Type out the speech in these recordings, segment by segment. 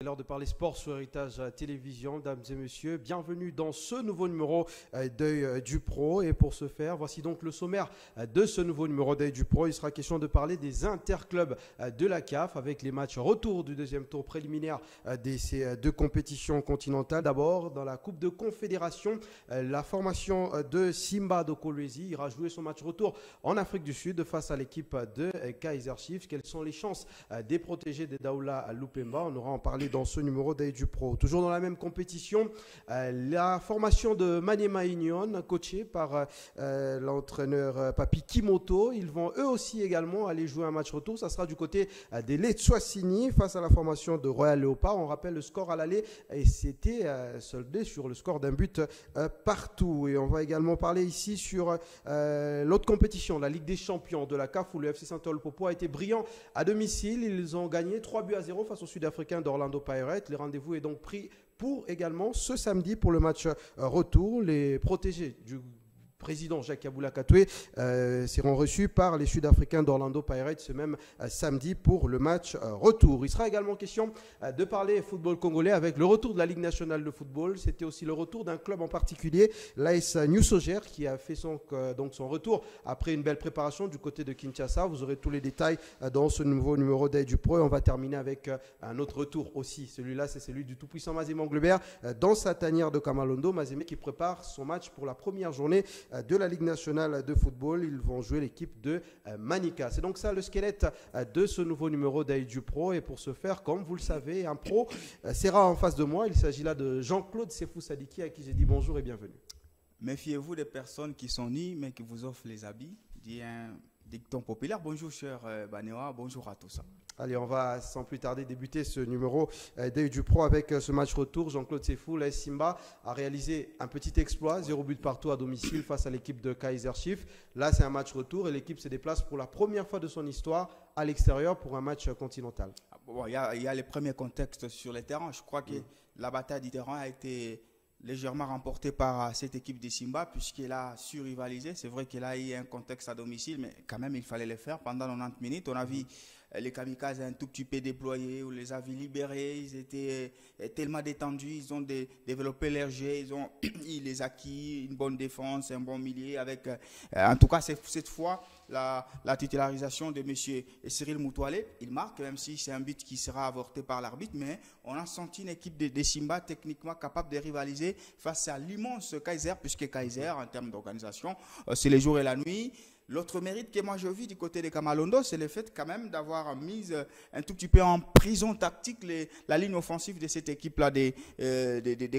l'heure de parler sport sur Héritage Télévision, dames et messieurs. Bienvenue dans ce nouveau numéro d'Œil du Pro. Et pour ce faire, voici donc le sommaire de ce nouveau numéro d'Œil du Pro. Il sera question de parler des interclubs de la CAF avec les matchs retour du deuxième tour préliminaire de ces deux compétitions continentales. D'abord, dans la Coupe de Confédération, la formation de Simba de Kolwezi ira jouer son match retour en Afrique du Sud face à l'équipe de Kaizer Chiefs. Quelles sont les chances des protégés de Daoula Lupemba? On aura en parlé dans ce numéro d'Œil du Pro. Toujours dans la même compétition, la formation de Maniema Union, coachée par l'entraîneur Papi Kimoto. Ils vont eux aussi également aller jouer un match retour. Ça sera du côté des Letswasini face à la formation de Royal Léopard. On rappelle le score à l'aller et c'était soldé sur le score d'un but partout. Et on va également parler ici sur l'autre compétition, la Ligue des Champions de la CAF, où le FC Saint-Ol-Popo a été brillant à domicile. Ils ont gagné 3-0 face aux Sud-Africains d'Orlando Pirates. Le rendez-vous est donc pris pour également ce samedi pour le match retour. Les protégés du président Jacques Aboula Katoué seront reçus par les Sud-Africains d'Orlando Pirates ce même samedi pour le match retour. Il sera également question de parler football congolais avec le retour de la Ligue nationale de football. C'était aussi le retour d'un club en particulier, l'AS Newsoger, qui a fait donc son retour après une belle préparation du côté de Kinshasa. Vous aurez tous les détails dans ce nouveau numéro d'Œil du Pro. Et on va terminer avec un autre retour aussi. Celui-là, c'est celui du tout-puissant Mazembe Anglebert dans sa tanière de Kamalondo. Mazembe qui prépare son match pour la première journée de la Ligue nationale de football. Ils vont jouer l'équipe de Manika. C'est donc ça le squelette de ce nouveau numéro d'Œil du Pro. Et pour ce faire, comme vous le savez, un pro sera en face de moi. Il s'agit là de Jean-Claude Sefou Sadiki, à qui j'ai dit bonjour et bienvenue. Méfiez-vous des personnes qui sont nues mais qui vous offrent les habits, dit un dicton populaire. Bonjour cher Banewa, bonjour à tous. Allez, on va sans plus tarder débuter ce numéro d'Œil du Pro avec ce match retour. Jean-Claude Sefou, l'AS Simba, a réalisé un petit exploit, 0 but partout à domicile face à l'équipe de Kaizer Chiefs. Là, c'est un match retour et l'équipe se déplace pour la première fois de son histoire à l'extérieur pour un match continental. Il y a les premiers contextes sur les terrains. Je crois que la bataille du terrain a été légèrement remportée par cette équipe de Simba puisqu'elle a su rivaliser. C'est vrai qu'elle a eu un contexte à domicile, mais quand même, il fallait le faire pendant 90 minutes. On a vu les kamikazes un tout petit peu déployés, on les a vus libérés, ils étaient tellement détendus, ils ont développé leur jeu, ils ont les acquis, une bonne défense, un bon milieu avec, en tout cas cette fois, la titularisation de M. Cyril Moutoualé. Il marque, même si c'est un but qui sera avorté par l'arbitre, mais on a senti une équipe de Simba techniquement capable de rivaliser face à l'immense Kaizer, puisque Kaizer, en termes d'organisation, c'est les jours et la nuit. L'autre mérite que moi je vis du côté de Kamalondo, c'est le fait quand même d'avoir mis un tout petit peu en prison tactique la ligne offensive de cette équipe-là des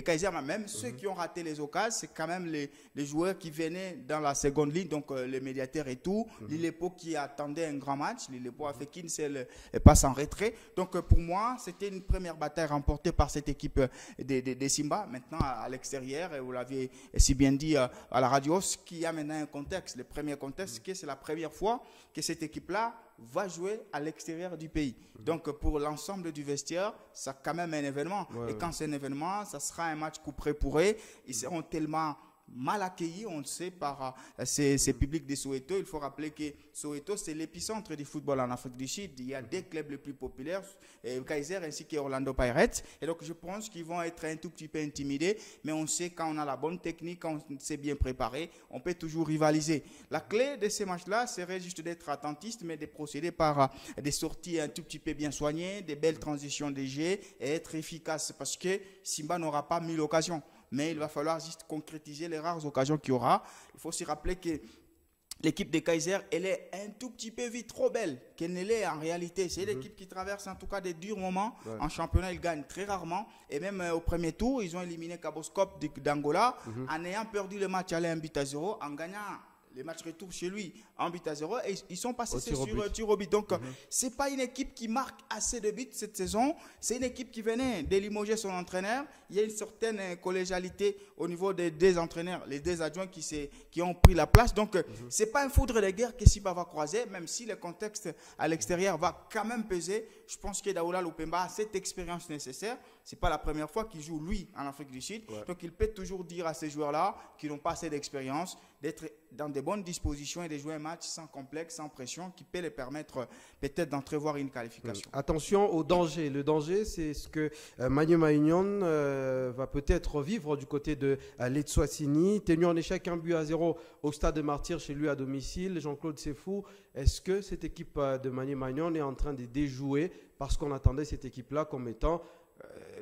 Kaizer. Même ceux qui ont raté les occasions, c'est quand même les joueurs qui venaient dans la seconde ligne, donc les médiateurs et tout. L'ilepo qui attendait un grand match, l'Ilepo a fait qu'une seule passe en retrait. Donc pour moi, c'était une première bataille remportée par cette équipe des Simba. Maintenant à l'extérieur, et vous l'aviez si bien dit à la radio, ce qui a maintenant un contexte. Le premier contexte, c'est la première fois que cette équipe-là va jouer à l'extérieur du pays. Donc, pour l'ensemble du vestiaire, c'est quand même un événement. Et quand c'est un événement, ça sera un match couperé pour eux. Ils seront tellement mal accueillis, on le sait, par ces publics de Soweto. Il faut rappeler que Soweto, c'est l'épicentre du football en Afrique du Sud. Il y a des clubs les plus populaires, Kaizer ainsi que Orlando Pirates. Et donc, je pense qu'ils vont être un tout petit peu intimidés. Mais on sait quand on a la bonne technique, quand on s'est bien préparé, on peut toujours rivaliser. La clé de ces matchs-là serait juste d'être attentiste, mais de procéder par des sorties un tout petit peu bien soignées, des belles transitions de jeu et être efficace. Parce que Simba n'aura pas 1000 occasions. Mais il va falloir juste concrétiser les rares occasions qu'il y aura. Il faut aussi rappeler que l'équipe de Kaizer, elle est un tout petit peu vite trop belle qu'elle ne l'est en réalité. C'est l'équipe qui traverse en tout cas des durs moments. En championnat, ils gagnent très rarement. Et même au premier tour, ils ont éliminé Kaboskop d'Angola en ayant perdu le match aller 1-0, en gagnant les matchs retour chez lui en but à 0 et ils sont passés sur tir au but. Donc, c'est pas une équipe qui marque assez de buts cette saison. C'est une équipe qui venait de limoger son entraîneur. Il y a une certaine collégialité au niveau des deux entraîneurs, les deux adjoints qui ont pris la place. Donc, c'est pas un foudre de guerre que Simba va croiser, même si le contexte à l'extérieur va quand même peser. Je pense que Daoula Lupemba a cette expérience nécessaire. Ce n'est pas la première fois qu'il joue, lui, en Afrique du Sud. Ouais. Donc, il peut toujours dire à ces joueurs-là qui n'ont pas assez d'expérience d'être dans de bonnes dispositions et de jouer un match sans complexe, sans pression, qui peut les permettre peut-être d'entrevoir une qualification. Attention au danger. Le danger, c'est ce que Maniema Union va peut-être vivre du côté de l'Eswatini. Tenu en échec 1-0 au stade de Martyrs chez lui à domicile, Jean-Claude Sefou, est-ce que cette équipe de Maniema Union est en train de déjouer parce qu'on attendait cette équipe-là comme étant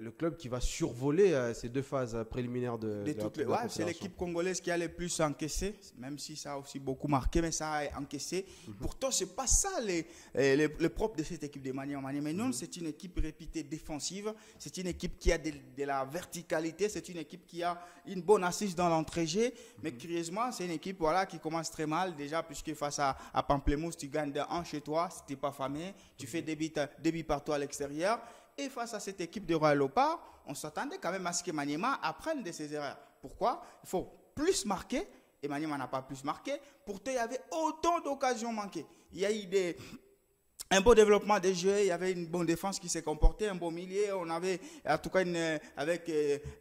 le club qui va survoler ces deux phases préliminaires de la c'est l'équipe congolaise qui a le plus encaissé, même si ça a aussi beaucoup marqué, mais ça a encaissé. Pourtant, ce n'est pas ça le propre de cette équipe de Maniema Union. C'est une équipe réputée défensive, c'est une équipe qui a de la verticalité, c'est une équipe qui a une bonne assise dans l'entrée-jeu, mais curieusement, c'est une équipe qui commence très mal déjà, puisque face à Pamplemousse, tu gagnes de 1 chez toi, si tu n'es pas famé, tu fais des buts par toi à l'extérieur. Et face à cette équipe de Royal Leopards, on s'attendait quand même à ce que Maniema apprenne de ses erreurs. Pourquoi? Il faut plus marquer, et Maniema n'a pas plus marqué. Pourtant, il y avait autant d'occasions manquées. Il y a eu un beau développement des jeux, il y avait une bonne défense qui s'est comportée, un bon milieu, on avait en tout cas avec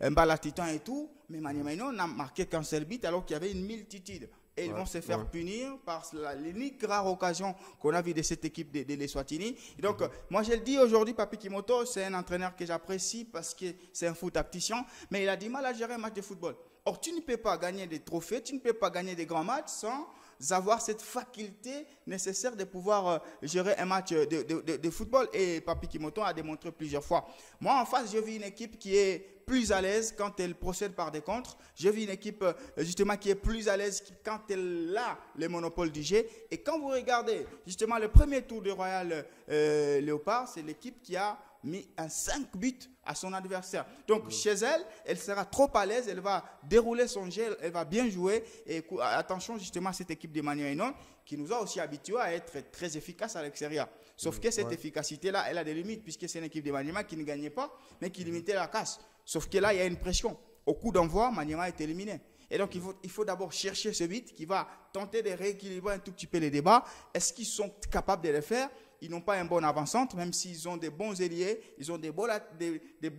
un bal à titan et tout, mais Maniema n'a marqué qu'un seul but alors qu'il y avait une multitude. Et ils vont se faire punir par l'unique rare occasion qu'on a vue de cette équipe de l'Eswatini. Donc, moi, je le dis aujourd'hui, Papi Kimoto, c'est un entraîneur que j'apprécie parce que c'est un foot tacticien, mais il a du mal à gérer un match de football. Or, tu ne peux pas gagner des trophées, tu ne peux pas gagner des grands matchs sans avoir cette faculté nécessaire de pouvoir gérer un match de football. Et Papi Kimoto a démontré plusieurs fois. Moi, en face, je vis une équipe qui est plus à l'aise quand elle procède par des contres. Je vis une équipe justement qui est plus à l'aise quand elle a le monopole du jeu. Et quand vous regardez justement le premier tour de Royal Léopard, c'est l'équipe qui a mis un 5 buts à son adversaire. Donc, chez elle, elle sera trop à l'aise, elle va dérouler son jeu, elle va bien jouer. Et attention justement à cette équipe de Maniema Union qui nous a aussi habitués à être très efficace à l'extérieur. Sauf que cette efficacité-là, elle a des limites puisque c'est une équipe de Maniema qui ne gagnait pas, mais qui limitait la casse. Sauf que là, il y a une pression. Au coup d'envoi, Maniema est éliminé. Et donc, il faut d'abord chercher ce but qui va tenter de rééquilibrer un tout petit peu les débats. Est-ce qu'ils sont capables de le faire? Ils n'ont pas un bon avant-centre, même s'ils ont des bons ailiers. Ils ont des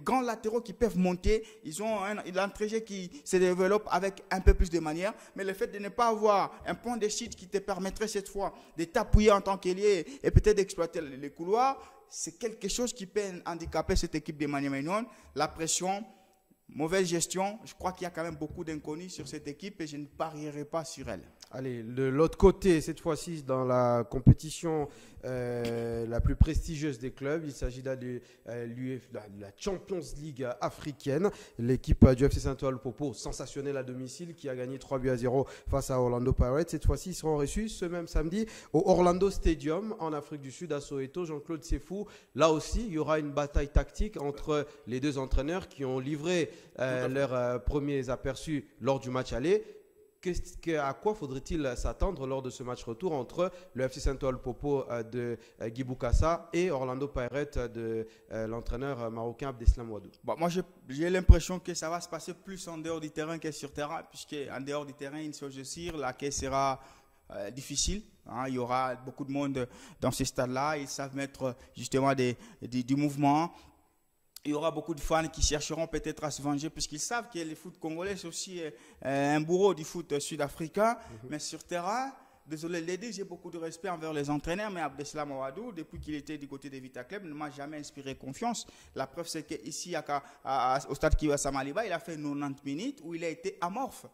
grands latéraux qui peuvent monter. Ils ont un entrée qui se développe avec un peu plus de manière. Mais le fait de ne pas avoir un point de chute qui te permettrait cette fois de t'appuyer en tant qu'ailier et peut-être d'exploiter les couloirs, c'est quelque chose qui peut handicaper cette équipe de Maniema Union. La pression, mauvaise gestion. Je crois qu'il y a quand même beaucoup d'inconnus sur cette équipe et je ne parierai pas sur elle. Allez, de l'autre côté, cette fois-ci, dans la compétition la plus prestigieuse des clubs, il s'agit de la Champions League africaine. L'équipe du FC Saint-Ouen-le-Popo, sensationnelle à domicile, qui a gagné 3-0 face à Orlando Pirates. Cette fois-ci, ils seront reçus ce même samedi au Orlando Stadium en Afrique du Sud, à Soweto. Jean-Claude Sefou, là aussi, il y aura une bataille tactique entre les deux entraîneurs qui ont livré leurs premiers aperçus lors du match aller. À quoi faudrait-il s'attendre lors de ce match retour entre le FC Saint-Ouen-le-Popo de Guy Boukassa et Orlando Pirates de l'entraîneur marocain Abdeslam Ouadou? Moi, j'ai l'impression que ça va se passer plus en dehors du terrain que sur terrain, puisque en dehors du terrain, une chose est sûre, la caisse sera difficile. Il y aura beaucoup de monde dans ces stades-là. Ils savent mettre justement du mouvement. Il y aura beaucoup de fans qui chercheront peut-être à se venger puisqu'ils savent que le foot congolais c'est aussi un bourreau du foot sud-africain. Mais sur terrain, désolé de le dire, j'ai beaucoup de respect envers les entraîneurs, mais Abdeslam Ouadou, depuis qu'il était du côté de Vita Club, ne m'a jamais inspiré confiance. La preuve, c'est qu'ici, au stade Kiwa Samaliba, il a fait 90 minutes où il a été amorphe,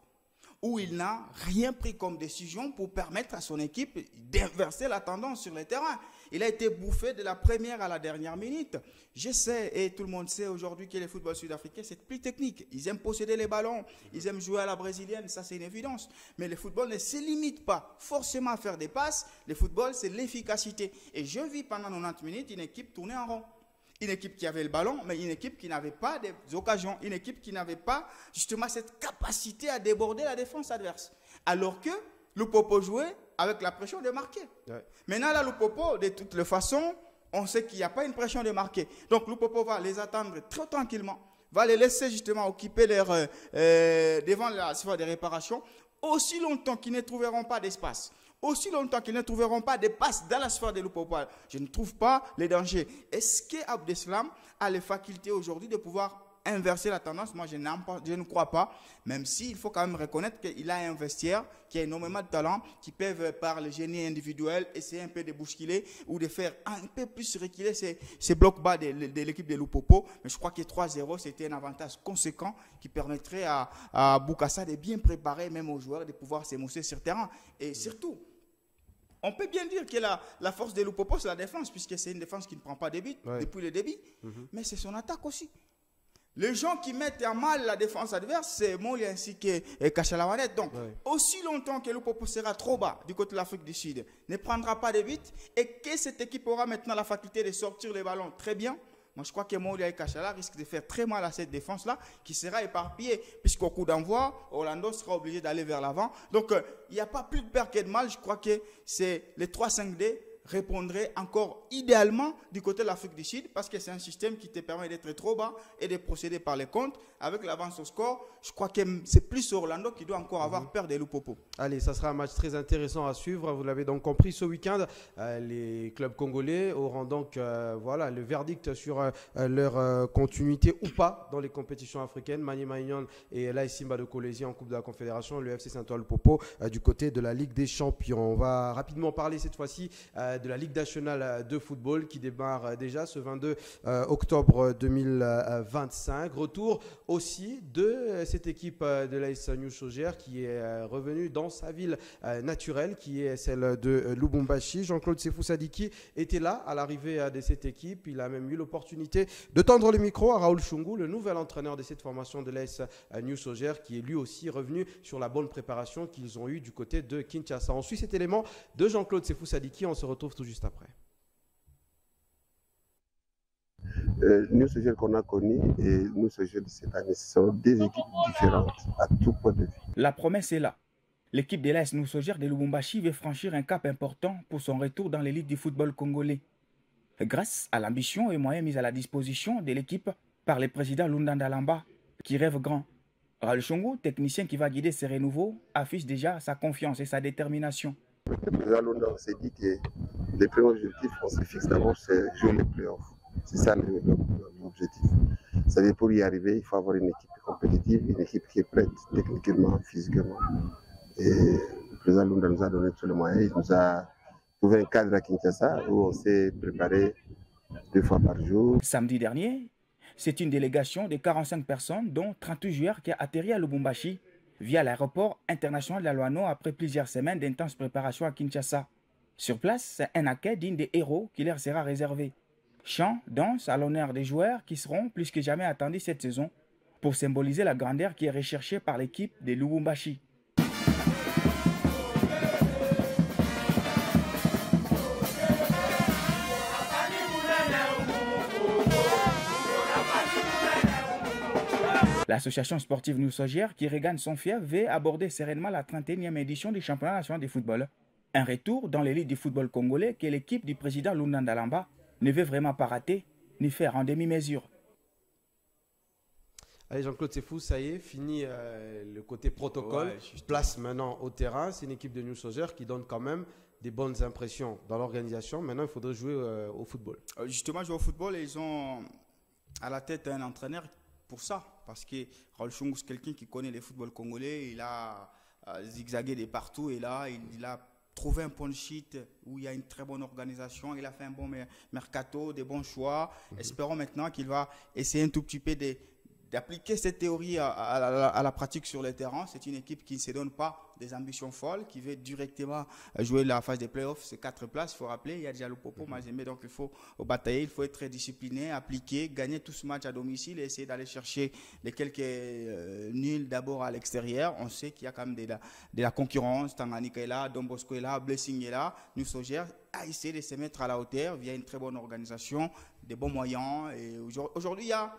où il n'a rien pris comme décision pour permettre à son équipe d'inverser la tendance sur le terrain. Il a été bouffé de la première à la dernière minute. Je sais, et tout le monde sait aujourd'hui que le football sud-africain, c'est plus technique. Ils aiment posséder les ballons, ils aiment jouer à la brésilienne, ça c'est une évidence. Mais le football ne se limite pas forcément à faire des passes. Le football, c'est l'efficacité. Et je vis pendant 90 minutes une équipe tournée en rond. Une équipe qui avait le ballon, mais une équipe qui n'avait pas des occasions. Une équipe qui n'avait pas justement cette capacité à déborder la défense adverse. Alors que Lupopo jouait avec la pression de marquer. Ouais. Maintenant, là, Lupopo, de toutes les façons, on sait qu'il n'y a pas une pression de marquer. Donc, Lupopo va les attendre très tranquillement, va les laisser justement occuper devant la surface de réparation, aussi longtemps qu'ils ne trouveront pas d'espace, aussi longtemps qu'ils ne trouveront pas des passes dans la sphère de Lupopo, je ne trouve pas les dangers. Est-ce que Abdeslam a les facultés aujourd'hui de pouvoir inverser la tendance? Moi, je ne crois pas, même s'il faut quand même reconnaître qu'il a un vestiaire qui a énormément de talent, qui peuvent, par le génie individuel, essayer un peu de bousculer ou de faire un peu plus reculer ces blocs bas de l'équipe de Lupopo. Mais je crois que 3-0, c'était un avantage conséquent qui permettrait à Bokassa de bien préparer, même aux joueurs, de pouvoir s'émousser sur le terrain. Et surtout, on peut bien dire que la force de Lupopo, c'est la défense, puisque c'est une défense qui ne prend pas de buts depuis le début. Mais c'est son attaque aussi. Les gens qui mettent en mal la défense adverse, c'est Moli ainsi que Kachalawanet. Donc, aussi longtemps que Lupopo sera trop bas du côté de l'Afrique du Sud, ne prendra pas de buts et que cette équipe aura maintenant la faculté de sortir les ballons très bien, moi je crois que Moli et Kachala risquent de faire très mal à cette défense-là qui sera éparpillée, puisqu'au coup d'envoi, Orlando sera obligé d'aller vers l'avant. Donc, il n'y a pas plus de peur que de mal. Je crois que c'est les 3-5-D répondrait encore idéalement du côté de l'Afrique du Sud, parce que c'est un système qui te permet d'être trop bas et de procéder par les comptes. Avec l'avance au score, je crois que c'est plus Orlando qui doit encore avoir peur des Lupopo. Allez, ça sera un match très intéressant à suivre. Vous l'avez donc compris, ce week-end, les clubs congolais auront donc voilà, le verdict sur leur continuité ou pas dans les compétitions africaines. Maniema Union et l'AS Simba de Kolwezi en Coupe de la Confédération, le FC Saint-Ouen-Lupopo du côté de la Ligue des Champions. On va rapidement parler cette fois-ci de la Ligue nationale de football qui démarre déjà ce 22 octobre 2025. Retour aussi de cette équipe de l'AS New Sogère qui est revenue dans sa ville naturelle qui est celle de Lubumbashi. Jean-Claude Sefou Sadiki était là à l'arrivée de cette équipe. Il a même eu l'opportunité de tendre le micro à Raoul Shungu, le nouvel entraîneur de cette formation de l'AS New Sogère, qui est lui aussi revenu sur la bonne préparation qu'ils ont eue du côté de Kinshasa. On suit cet élément de Jean-Claude Sefou Sadiki. On se retrouve tout juste après. Nous, ce jeu qu'on a connu et nous, ce jeu de cette année, ce sont deux équipes différentes à tout point de vue. La promesse est là. L'équipe de l'AS New Sogère de Lubumbashi veut franchir un cap important pour son retour dans l'élite du football congolais. Grâce à l'ambition et moyens mis à la disposition de l'équipe par le président Lundanda Lamba, qui rêve grand. Raoul Shungu, technicien qui va guider ces renouveaux, affiche déjà sa confiance et sa détermination. Le président Lunda s'est dit que les premiers objectifs, on se fixe d'abord, c'est jouer les playoffs. C'est ça l'objectif. C'est-à-dire pour y arriver, il faut avoir une équipe compétitive, une équipe qui est prête techniquement, physiquement. Et le président Lunda nous a donné tous les moyens. Il nous a trouvé un cadre à Kinshasa où on s'est préparé 2 fois par jour. Samedi dernier, c'est une délégation de 45 personnes, dont 38 joueurs, qui a atterri à Lubumbashi via l'aéroport international de la Loano après plusieurs semaines d'intenses préparations à Kinshasa. Sur place, c'est un accueil digne des héros qui leur sera réservé. Chants, danse à l'honneur des joueurs qui seront plus que jamais attendus cette saison pour symboliser la grandeur qui est recherchée par l'équipe de Lubumbashi. L'association sportive New Sogère, qui regagne son fief, veut aborder sereinement la 31e édition du championnat national de football. Un retour dans l'élite du football congolais que l'équipe du président Lundanda Lamba ne veut vraiment pas rater, ni faire en demi-mesure. Allez, Jean-Claude Sefou, ça y est, fini le côté protocole. Place maintenant au terrain. C'est une équipe de New Sogère qui donne quand même des bonnes impressions dans l'organisation. Maintenant, il faudrait jouer au football. Justement, jouer au football, et ils ont à la tête un entraîneur pour ça. Parce que Raoul Shungu, c'est quelqu'un qui connaît le football congolais. Il a zigzagué de partout et là, il a trouvé un point de sheet où il y a une très bonne organisation. Il a fait un bon mercato, des bons choix. Espérons maintenant qu'il va essayer un tout petit peu d'appliquer cette théorie à la pratique sur le terrain. C'est une équipe qui ne se donne pas des ambitions folles, qui veut directement jouer la phase des playoffs. C'est 4 places, il faut rappeler. Il y a déjà le Popo, Mazembe, donc il faut batailler, il faut être très discipliné, appliquer, gagner tout ce match à domicile et essayer d'aller chercher les quelques nuls d'abord à l'extérieur. On sait qu'il y a quand même de la concurrence. Tanganyika est là, Don Bosco est là, Blessing est là. Nous Sogère a essayé de se mettre à la hauteur via une très bonne organisation, des bons moyens. Et aujourd'hui, il y a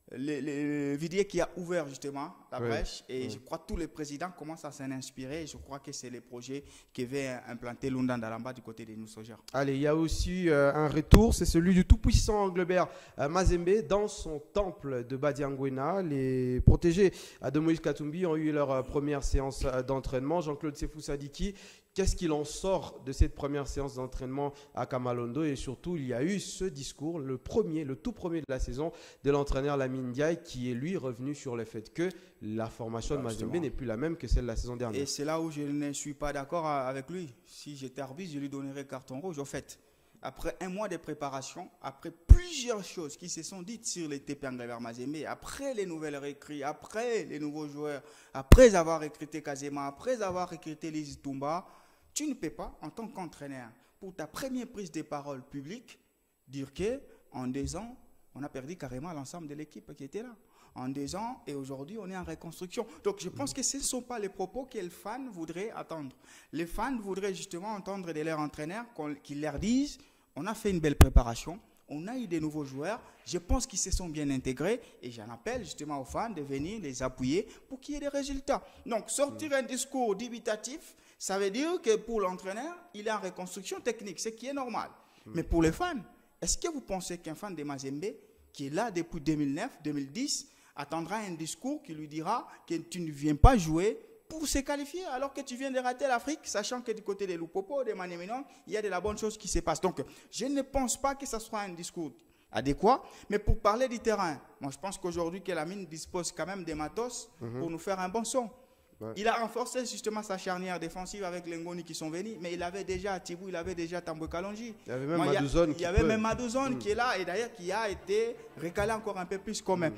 le Vidier qui a ouvert justement la brèche et je crois que tous les présidents commencent à s'en inspirer. Je crois que c'est les projets qui veut implanter Lundanda Lamba du côté des New Sogère. Allez, il y a aussi un retour, c'est celui du tout-puissant Anglebert Mazembe dans son temple de Badiangwena. Les protégés de Moïse Katumbi ont eu leur première séance d'entraînement. Jean-Claude Sefou Sadiki Qu'est-ce qu'il en sort de cette première séance d'entraînement à Kamalondo? Et surtout, il y a eu ce discours, le tout premier de la saison de l'entraîneur Lamine Ndiaye, qui est lui revenu sur le fait que la formation de Mazembe n'est plus la même que celle de la saison dernière. Et c'est là où je ne suis pas d'accord avec lui. Si j'étais arbitre, je lui donnerais carton rouge. Au fait, après un mois de préparation, après plusieurs choses qui se sont dites sur les TP Englebert Mazembe, après les nouvelles recrues, après les nouveaux joueurs, après avoir recruté Kazema, après avoir recruté Lise Toumba, tu ne peux pas, en tant qu'entraîneur, pour ta première prise de parole publique, dire qu'en 2 ans, on a perdu carrément l'ensemble de l'équipe qui était là. En 2 ans, et aujourd'hui, on est en reconstruction. Donc, je pense que ce ne sont pas les propos que les fans voudraient attendre. Les fans voudraient justement entendre de leurs entraîneurs qu'ils leur disent, on a fait une belle préparation, on a eu des nouveaux joueurs, je pense qu'ils se sont bien intégrés, et j'en appelle justement aux fans de venir les appuyer pour qu'il y ait des résultats. Donc, sortir un discours dubitatif, ça veut dire que pour l'entraîneur, il est en reconstruction technique, ce qui est normal. Mais pour les fans, est-ce que vous pensez qu'un fan de Mazembe, qui est là depuis 2009, 2010, attendra un discours qui lui dira que tu ne viens pas jouer pour se qualifier alors que tu viens de rater l'Afrique, sachant que du côté des Lupopo, des Manéménon, il y a de la bonne chose qui se passe. Donc, je ne pense pas que ce soit un discours adéquat, mais pour parler du terrain, moi je pense qu'aujourd'hui que Lamine dispose quand même des matos pour nous faire un bon son. Ouais. Il a renforcé justement sa charnière défensive avec les Ngoni qui sont venus, mais il avait déjà Atibou, il avait déjà Tambwe Kalonji. Il y avait même Madouzone qui est là et d'ailleurs qui a été recalé encore un peu plus comme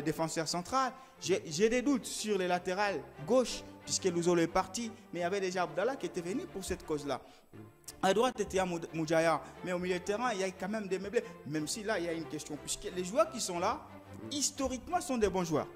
défenseur central. J'ai des doutes sur les latérales gauche, puisque Louzolo est parti, mais il y avait déjà Abdallah qui était venu pour cette cause-là. À droite, c'était Moudjaya, mais au milieu de terrain, il y a quand même des meublés, même si là, il y a une question, puisque les joueurs qui sont là, historiquement, sont des bons joueurs.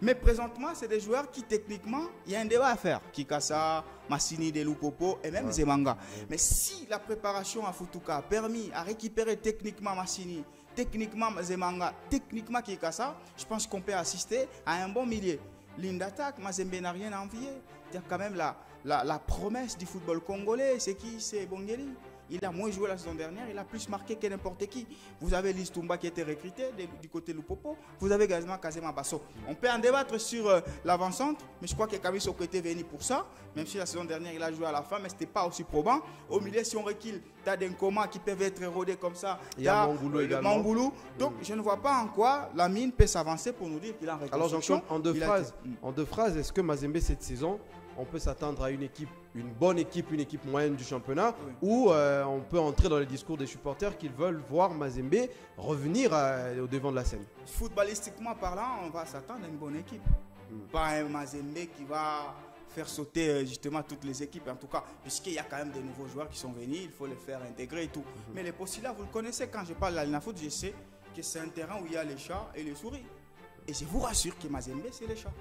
Mais présentement, c'est des joueurs qui, techniquement, il y a un débat à faire. Kikassa, Massini, Delupopo et même Zemanga. Mais si la préparation à Futuka a permis à récupérer techniquement Massini, techniquement Zemanga, techniquement Kikassa, je pense qu'on peut assister à un bon milieu. Ligne d'attaque, Mazembe n'a rien à envier. Il y a quand même la promesse du football congolais. C'est qui? C'est Bongeli. Il a moins joué la saison dernière, il a plus marqué que n'importe qui. Vous avez Lise Toumba qui a été recruté du côté de Lupopo, vous avez Gazema Kazema Basso. On peut en débattre sur l'avant-centre, mais je crois que Kamis Soko était venu pour ça, même si la saison dernière il a joué à la fin, mais ce n'était pas aussi probant. Au milieu, si on recule, tu as des Nkoma qui peuvent être rodés comme ça. Il y a Mangoulou également. Mangoulou. Donc je ne vois pas en quoi la mine peut s'avancer pour nous dire qu'il a en reconstruction. Alors en deux phrases, est-ce que Mazembe cette saison, on peut s'attendre à une bonne équipe, une équipe moyenne du championnat, ou on peut entrer dans le discours des supporters qu'ils veulent voir Mazembe revenir au devant de la scène? Footballistiquement parlant, on va s'attendre à une bonne équipe. Pas un Mazembe qui va faire sauter justement toutes les équipes, en tout cas, puisqu'il y a quand même des nouveaux joueurs qui sont venus, il faut les faire intégrer et tout. Mais les postulats, vous le connaissez, quand je parle de la foot, je sais que c'est un terrain où il y a les chats et les souris. Et je vous rassure que Mazembe, c'est les chats.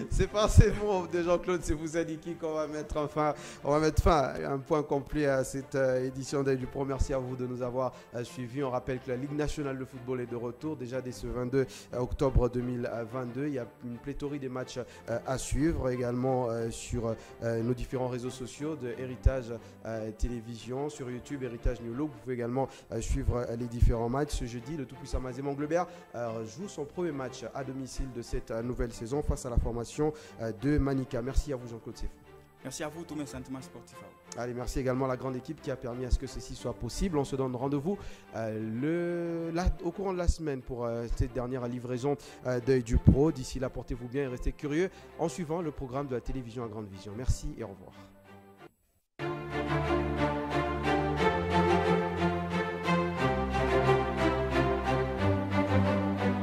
C'est par ces mots de Jean-Claude Sebou-Sadiki qu'on va mettre fin à un point complet à cette édition d'Œil du Pro. Merci à vous de nous avoir suivis. On rappelle que la Ligue nationale de football est de retour déjà dès ce 22 octobre 2022. Il y a une pléthore des matchs à suivre également sur nos différents réseaux sociaux de Héritage Télévision, sur YouTube, Héritage New Look. Vous pouvez également suivre les différents matchs. Ce jeudi, le tout-puissant Mazembe Englebert joue son premier match à domicile de cette nouvelle saison face à la formation de Manika. Merci à vous Jean-Claude Sefou. Merci à vous, tous mes sentiments sportifs. Allez, merci également à la grande équipe qui a permis à ce que ceci soit possible. On se donne rendez-vous au courant de la semaine pour cette dernière livraison d'Œil du Pro. D'ici là, portez-vous bien et restez curieux en suivant le programme de la télévision à grande vision. Merci et au revoir.